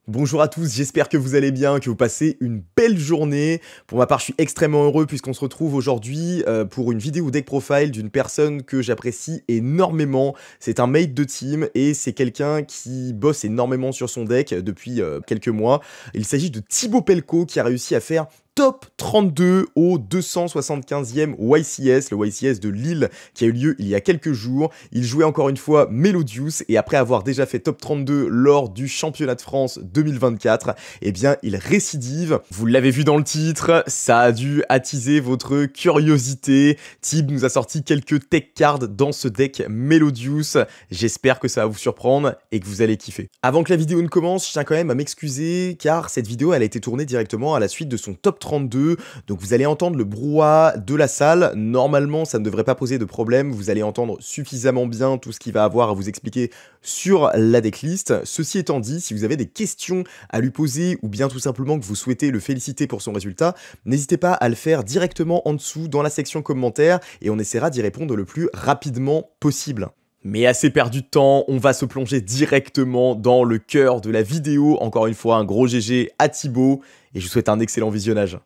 Bonjour à tous, j'espère que vous allez bien, que vous passez une belle journée. Pour ma part, je suis extrêmement heureux puisqu'on se retrouve aujourd'hui pour une vidéo deck profile d'une personne que j'apprécie énormément. C'est un mate de team et c'est quelqu'un qui bosse énormément sur son deck depuis quelques mois. Il s'agit de Thibaut Pelko qui a réussi à faire top 32 au 275e YCS, le YCS de Lille qui a eu lieu il y a quelques jours. Il jouait encore une fois Melodious et après avoir déjà fait top 32 lors du championnat de France 2024, eh bien il récidive. Vous l'avez vu dans le titre, ça a dû attiser votre curiosité. Thib nous a sorti quelques tech cards dans ce deck Melodious. J'espère que ça va vous surprendre et que vous allez kiffer. Avant que la vidéo ne commence, je tiens quand même à m'excuser car cette vidéo elle a été tournée directement à la suite de son top 32, donc vous allez entendre le brouhaha de la salle. Normalement ça ne devrait pas poser de problème, vous allez entendre suffisamment bien tout ce qu'il va avoir à vous expliquer sur la decklist. Ceci étant dit, si vous avez des questions à lui poser ou bien tout simplement que vous souhaitez le féliciter pour son résultat, n'hésitez pas à le faire directement en dessous dans la section commentaires et on essaiera d'y répondre le plus rapidement possible. Mais assez perdu de temps, on va se plonger directement dans le cœur de la vidéo. Encore une fois, un gros GG à Thibaut et je vous souhaite un excellent visionnage.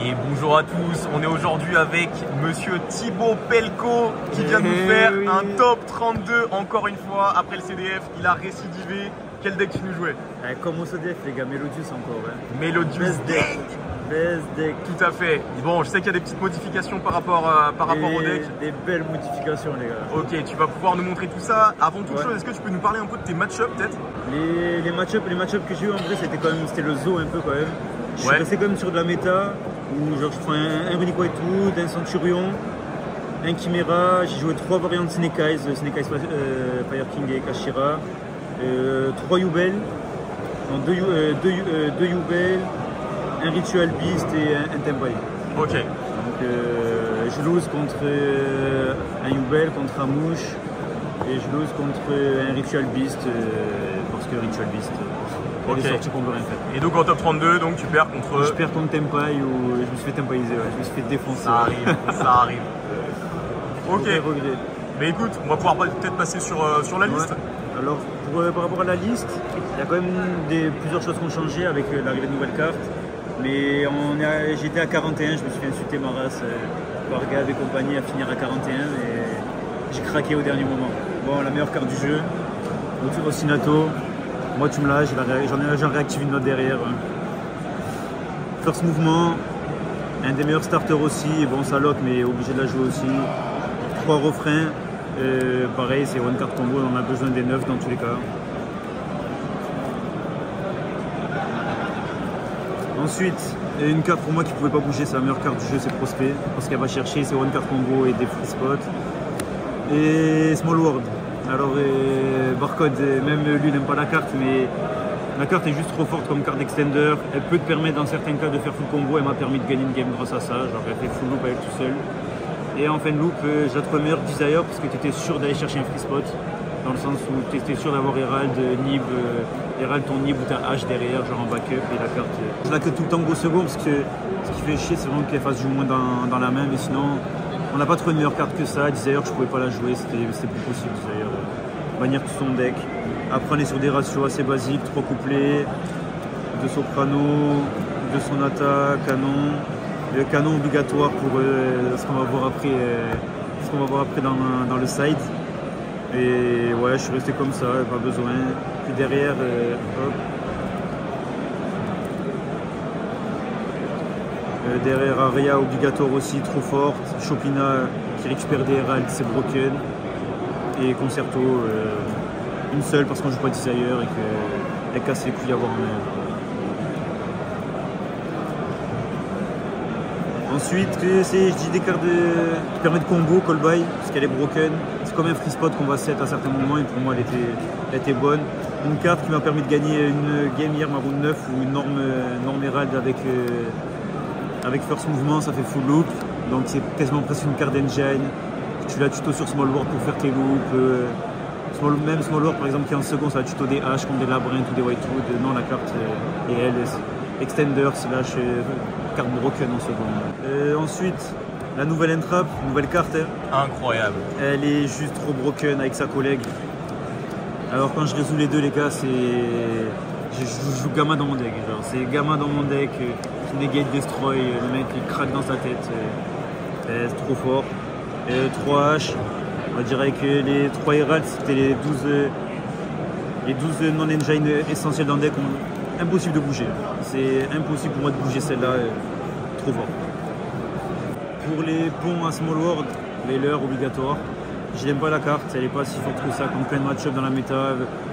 Et bonjour à tous, on est aujourd'hui avec monsieur Thibaut Pelko qui vient de nous faire un top 32 encore une fois. Après le CDF, il a récidivé. Quel deck tu nous jouais? Comme au CDF les gars, Melodious encore. Hein. Melodious deck. Best deck. Tout à fait. Bon, je sais qu'il y a des petites modifications par rapport au deck. Des belles modifications les gars. Ok, tu vas pouvoir nous montrer tout ça. Avant toute chose, est-ce que tu peux nous parler un peu de tes match-ups peut-être? Les match-ups que j'ai eu en vrai c'était le zoo un peu quand même. Je suis resté quand même sur de la méta où genre je prends un Relic Whitewood, un Centurion, un Chimera, j'ai joué 3 variantes Snake Eyes Fire King et Kashira, 3 Yubel, 2 Yubel, un Ritual Beast et un Tempai. Ok. Donc je lose contre un Yubel, contre un Mouche et je lose contre un Ritual Beast parce que Ritual Beast il est sorti qu'on veut rien faire. Et donc en top 32, donc tu perds contre... Je perds contre Tempai ou je me suis fait Tempaiser, je me suis fait défoncer. Ça arrive, ça arrive. Ok. Regret. Mais écoute, on va pouvoir peut-être passer sur la liste. Alors par rapport à la liste, il y a quand même plusieurs choses qui ont changé avec l'arrivée de nouvelles cartes. Mais j'étais à 41, je me suis fait insulter ma race par Gab et compagnie à finir à 41 et j'ai craqué au dernier moment. Bon, la meilleure carte du jeu, Ostinato, moi tu me l'as, j'en réactive une note derrière. First Mouvement, un des meilleurs starters aussi, bon ça lock mais obligé de la jouer aussi. 3 refrains, pareil c'est one card combo, on a besoin des 9 dans tous les cas. Ensuite, une carte pour moi qui ne pouvait pas bouger, c'est la meilleure carte du jeu, c'est Prospect, parce qu'elle va chercher ses one card combo et des free spots. Et Small World. Alors Barcode, même lui il n'aime pas la carte, mais la carte est juste trop forte comme carte extender. Elle peut te permettre dans certains cas de faire full combo, elle m'a permis de gagner une game grâce à ça, genre elle fait full loop avec tout seul. Et en fin de loop, j'ai trouvé meilleur Desire parce que tu étais sûr d'aller chercher un free spot. Dans le sens où tu étais sûr d'avoir Herald, Nib, Herald ton Nib ou ta hache derrière, genre en backup et la carte. Je la que tout le temps go second parce que ce qui fait chier c'est vraiment qu'elle fasse du moins dans la main, mais sinon on n'a pas trouvé une meilleure carte que ça. Desire je pouvais pas la jouer, c'était plus possible Desire. Bannir tout son deck. Après on est sur des ratios assez basiques, 3 couplets, 2 soprano, 2 sonata, canon. Le canon obligatoire pour ce qu'on va voir après dans le side. Et ouais, je suis resté comme ça, pas besoin. Puis derrière, hop. Derrière Aria obligatoire aussi, trop forte. Chopina qui récupère des Herald, c'est broken. Et Concerto, une seule parce qu'on joue pas Desire et qu'elle casse les couilles à avoir en main. Ensuite, je dis des cartes qui permettent de combo, call by, parce qu'elle est broken. C'est comme un free spot qu'on va set à certains moments et pour moi elle était bonne. Une carte qui m'a permis de gagner une game hier, ma round 9, ou une norme Herald avec First Mouvement, ça fait full loop. Donc c'est quasiment presque une carte d'engine. Tu la tuto sur Small World pour faire tes loops. Même Small World par exemple qui est en second, ça va tuto des haches comme des labyrinthes ou des whitewood. Non, la carte est elle, extender slash carte broken en second. Ensuite, la nouvelle entrap, nouvelle carte. Incroyable. Elle est juste trop broken avec sa collègue. Alors quand je résous les deux les gars, je joue Gamma dans mon deck. C'est Gamma dans mon deck, qui negate Destroy, le mec il craque dans sa tête. C'est trop fort. 3H, on dirait que les 3 Heralds c'était les 12 non-engine essentiels dans le deck. Impossible de bouger. C'est impossible pour moi de bouger celle-là. Trop fort. Pour les ponts à Small World, Veiler obligatoire. Je n'aime pas la carte, elle n'est pas si forte que ça, comme plein de match-up dans la méta,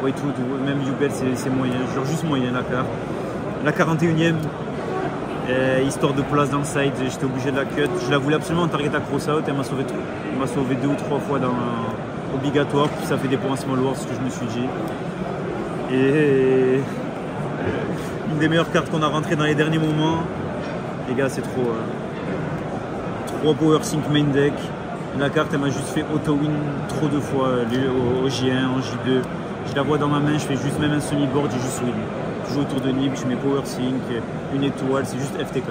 Whitewood ou même Yubel c'est moyen, genre juste moyen la carte. La 41e, histoire de place dans le side, j'étais obligé de la cut. Je la voulais absolument en target à cross-out, elle m'a sauvé 2 ou 3 fois dans obligatoire, puis ça fait des points à Small World, ce que je me suis dit. Et une des meilleures cartes qu'on a rentrées dans les derniers moments, les gars c'est trop. 3 Power Sync main deck. La carte elle m'a juste fait auto-win trop de fois au J1, en J2. Je la vois dans ma main, je fais juste même un semi-board, j'ai juste win. Je joue autour de Nib, je mets Power Sync, une étoile, c'est juste FTK.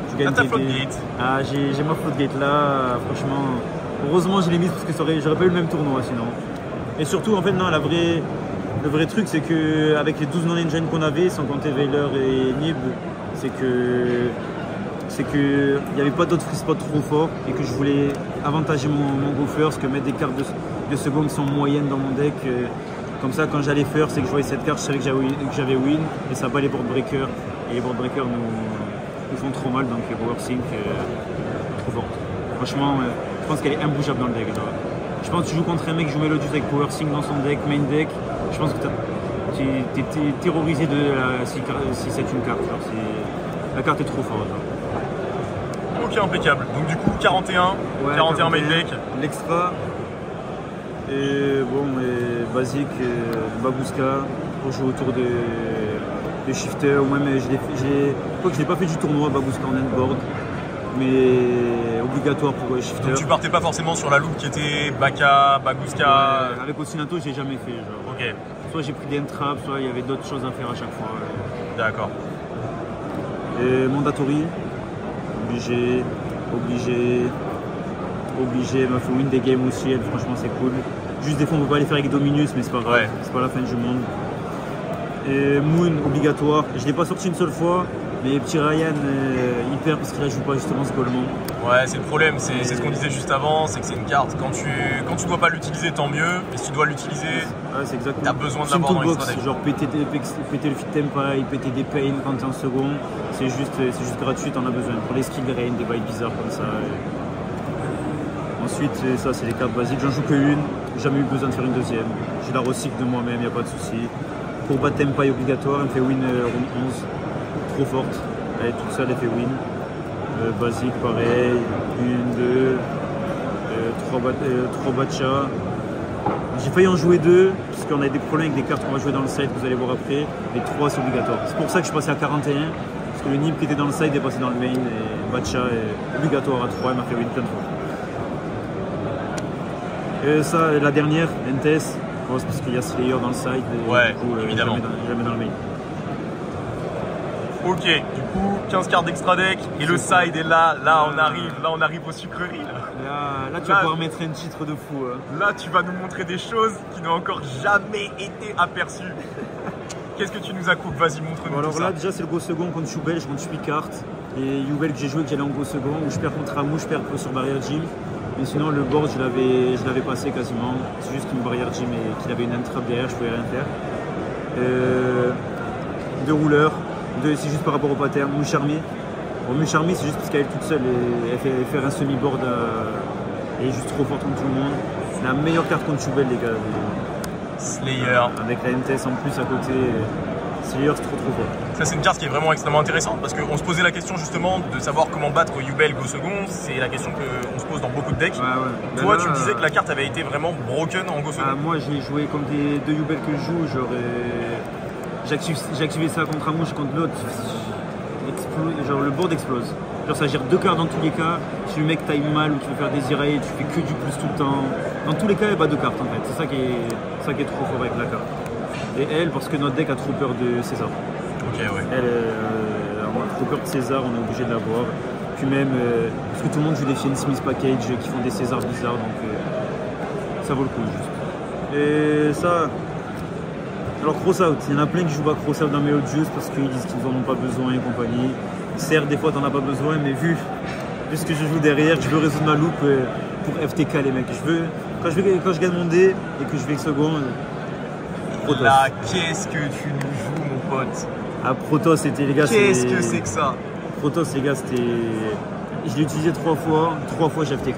Tu gagnes ta floodgate. Ah j'ai ma floodgate là, franchement. Heureusement je l'ai mise parce que j'aurais pas eu le même tournoi sinon. Et surtout en fait non, le vrai truc c'est que avec les 12 non-engine qu'on avait, sans compter Veiler et Nib, c'est qu'il n'y avait pas d'autres free spots trop forts et que je voulais avantager mon go first, que mettre des cartes de seconde qui sont moyennes dans mon deck. Comme ça, quand j'allais first et que je voyais cette carte, je savais que j'avais win et ça bat les board breakers. Et les board breakers nous font trop mal, donc les power sync trop fortes. Franchement, je pense qu'elle est imbougeable dans le deck. Je pense que tu joues contre un mec qui joue Melodius avec power sync dans son deck, main deck. Je pense que tu es terrorisé si c'est une carte. La carte est trop forte. Ok, impeccable. Donc du coup, 41, ouais, 41 main deck. L'extra, et bon, basique, Babushka, pour jouer autour de shifter, ou même, je n'ai pas fait du tournoi Babushka en endboard, mais obligatoire pour shifter. Donc tu partais pas forcément sur la loupe qui était Baka, Babushka. Ouais, avec Osinato, j'ai jamais fait. Genre. Ok. Soit j'ai pris des entraps, soit il y avait d'autres choses à faire à chaque fois. D'accord. Et Mandatory. Obligé, elle m'a fait win des games aussi, elle, franchement c'est cool. Juste des fois on peut pas les faire avec Dominus, mais c'est pas grave, ouais. C'est pas la fin du monde. Et Moon, obligatoire, je l'ai pas sorti une seule fois, mais petit Ryan, il perd parce qu'il ne joue pas justement ce golemon. Ouais, c'est le problème, c'est ce qu'on disait juste avant, c'est que c'est une carte, quand tu dois pas l'utiliser tant mieux, mais si tu dois l'utiliser, ouais, t'as besoin de l'avoir dans l'extra deck. Genre péter le fit tempo, péter des pain quand t'es en second, c'est juste gratuit, t'en as besoin. Pour les skill rain, des bails bizarres comme ça. Ensuite, ça c'est les cartes basiques, j'en joue qu'une, jamais eu besoin de faire une deuxième. Je la recycle de moi-même, y a pas de souci. Pour battre Tempai obligatoire, elle me fait win round 11, trop forte, elle est toute seule, elle fait win. Basique pareil, 1, 2, 3 batchas. J'ai failli en jouer 2, parce qu'on a des problèmes avec des cartes qu'on va jouer dans le side, que vous allez voir après, mais 3 c'est obligatoire. C'est pour ça que je suis passé à 41, parce que le Nib qui était dans le side est passé dans le main, et batcha est obligatoire à 3, elle m'a fait win plein de fois. Et ça, la dernière, NTS, c'est parce qu'il y a Slayer dans le side, et ouais, du coup, évidemment. Jamais dans le main. Ok, du coup 15 cartes d'extra deck et le side est là, on arrive aux sucreries là tu vas pouvoir mettre un titre de fou. Hein. Là tu vas nous montrer des choses qui n'ont encore jamais été aperçues. Qu'est-ce que tu nous as coupé? Vas-y, montre-nous. Bon, alors tout là ça. déjà c'est le go second contre Choubel, je rentre 8 cartes. Et Yubel que j'ai joué que j'allais en go second, où je perds contre Amou, je perds sur Barrière Gym. Mais sinon le board je l'avais passé quasiment. C'est juste qu'une Barrière Gym et qu'il avait une entrap derrière, je pouvais rien faire. 2 rouleurs. C'est juste par rapport au pattern. Moucharmi. Bon, Moucharmi, c'est juste parce qu'elle est toute seule et elle fait faire un semi-board. Elle est juste trop forte contre tout le monde. C'est la meilleure carte contre Choubel, les gars. Slayer. Avec la NTS en plus à côté. Slayer, c'est trop fort. Ça, c'est une carte qui est vraiment extrêmement intéressante parce qu'on se posait la question justement de savoir comment battre Yubel go second. C'est la question qu'on se pose dans beaucoup de decks. Ouais. Toi, tu me disais que la carte avait été vraiment broken en go second. Moi, j'ai joué comme des 2 Yubel que je joue. J'ai activé ça contre Amouche, contre l'autre, genre le board explose. Genre ça gère 2 cartes dans tous les cas. Si le mec time mal ou tu veux faire des irrés, tu fais que du plus tout le temps. Dans tous les cas, elle bat 2 cartes en fait. C'est ça qui est trop fort avec la carte. Et elle, parce que notre deck a trop peur de César. Ok, ouais. On a trop peur de César, on est obligé de l'avoir. Puis même, parce que tout le monde joue des Fiend Smith Package qui font des Césars bizarres, donc ça vaut le coup juste. Et ça. Alors Crossout, il y en a plein qui jouent pas Crossout dans Melodious parce qu'ils disent qu'ils n'en ont pas besoin et compagnie. Certes, des fois t'en as pas besoin, mais vu ce que je joue derrière, je veux résoudre ma loupe pour FTK les mecs. Quand je gagne mon dé et que je vais second, Protoss. Là, qu'est-ce que tu nous joues, mon pote? Ah, Protoss, c'était les gars. Qu'est-ce que c'est que ça? Protoss, les gars, c'était. Je l'ai utilisé 3 fois j'ai FTK.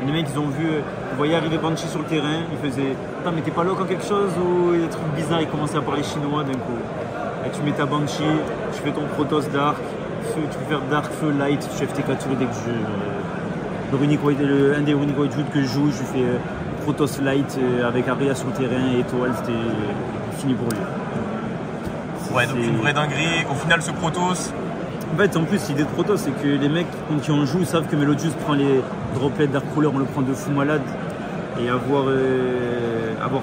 Les mecs, ils ont vu, vous voyez arriver Banshee sur le terrain, ils faisaient attends, mais t'es pas lock en quelque chose ou il y a des trucs bizarres, ils commençaient à parler chinois d'un coup. Et tu mets ta Banshee, tu fais ton Protoss Dark, tu peux faire Dark, Feu, Light, tu fais FTK tous les decks du jeu. Un des Runic White Wood que je joue, je fais Protoss Light avec Aria sur le terrain et Étoile, c'était fini pour lui. Ouais, donc une vraie dinguerie. Au final, ce Protoss. En fait, en plus, l'idée de Protoss, c'est que les mecs qui en jouent savent que Melodious prend les droplets Dark Crawler, on le prend de fou malade. Et avoir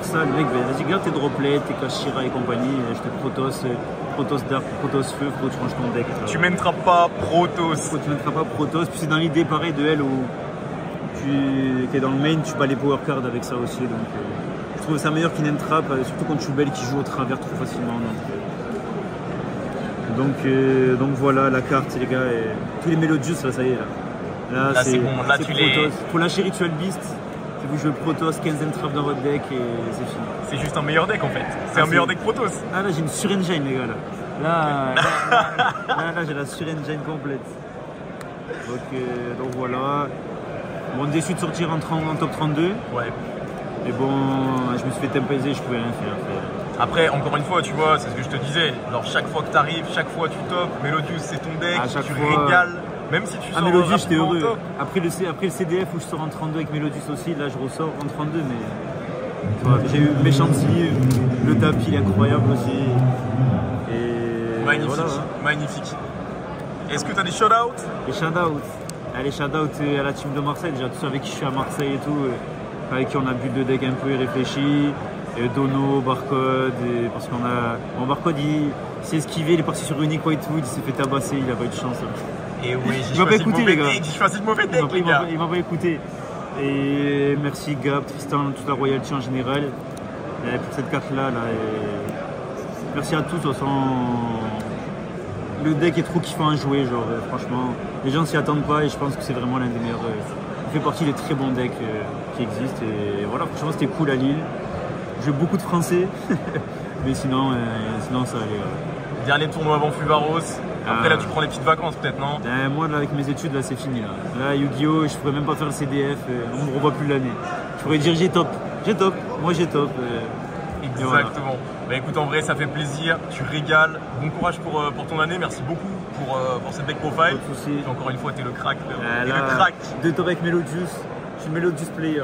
ça, le mec, vas-y, garde tes droplets, tes Kashira et compagnie, je te Protoss Dark, Protoss Feu, faut que tu ranges ton deck. Tu mèneras pas Protoss. Tu mèneras pas Protoss, puis c'est dans l'idée pareil de elle où qui est dans le main, tu bats les power cards avec ça aussi. Donc je trouve ça meilleur qu'une entrap, surtout quand tu belle qui joue au travers trop facilement. Donc voilà la carte les gars, et tous les Melodious là ça y est là c'est bon, là tu les... Faut lâcher Ritual Beast, si vous jouez Protoss, 15 entraves dans votre deck et c'est fini. C'est juste un meilleur deck en fait, c'est un meilleur deck Protoss. Ah là j'ai une sur-engine les gars là j'ai la sur-engine complète. Donc voilà. Bon, déçu de sortir en top 32. Ouais. Mais bon, je me suis fait tempaiser, je pouvais rien faire. Après, encore une fois, tu vois, c'est ce que je te disais. Alors, chaque fois que tu arrives, chaque fois tu top, Melodious c'est ton deck, tu régales. Même si tu sors Melodious, j'étais heureux. Top. Après le CDF où je sors en 32 avec Melodious aussi, là je ressors en 32, mais j'ai eu méchant sleeve, le tapis il est incroyable aussi. Et magnifique, voilà. Magnifique. Est-ce que tu as des shout-outs? Les shout-outs. Les shout-outs à la team de Marseille, déjà tous ceux avec qui je suis à Marseille et tout, avec qui on a bu de deck un peu irréfléchi. Dono, Barcode, parce qu'on a. Bon, Barcode il s'est esquivé, il est parti sur Runic Whitewood, il s'est fait tabasser, il a pas eu de chance. Et oui, j'ai choisi le mauvais deck, j'ai choisi le mauvais deck, il m'a pas écouté. Et merci Gab, Tristan, toute la royalty en général, pour cette carte-là. Merci à tous, de toute façon. Le deck est trop kiffant à jouer, genre franchement. Les gens s'y attendent pas et je pense que c'est vraiment l'un des meilleurs. Il fait partie des très bons decks qui existent. Et voilà, franchement c'était cool à Lille. J'ai beaucoup de français, mais sinon ça allait. Dernier tournoi avant Fuvaros. Après là tu prends les petites vacances peut-être, non? Moi là avec mes études là c'est fini là. Là Yu-Gi-Oh! Je pourrais même pas faire le CDF, on me revoit plus l'année. Je pourrais dire j'ai top, moi j'ai top. Exactement. Voilà. Bah écoute, en vrai ça fait plaisir, tu régales. Bon courage pour ton année, merci beaucoup pour cette deck profile. Et encore une fois t'es le crack. Le crack. De top avec Melodious, je suis Melodious player.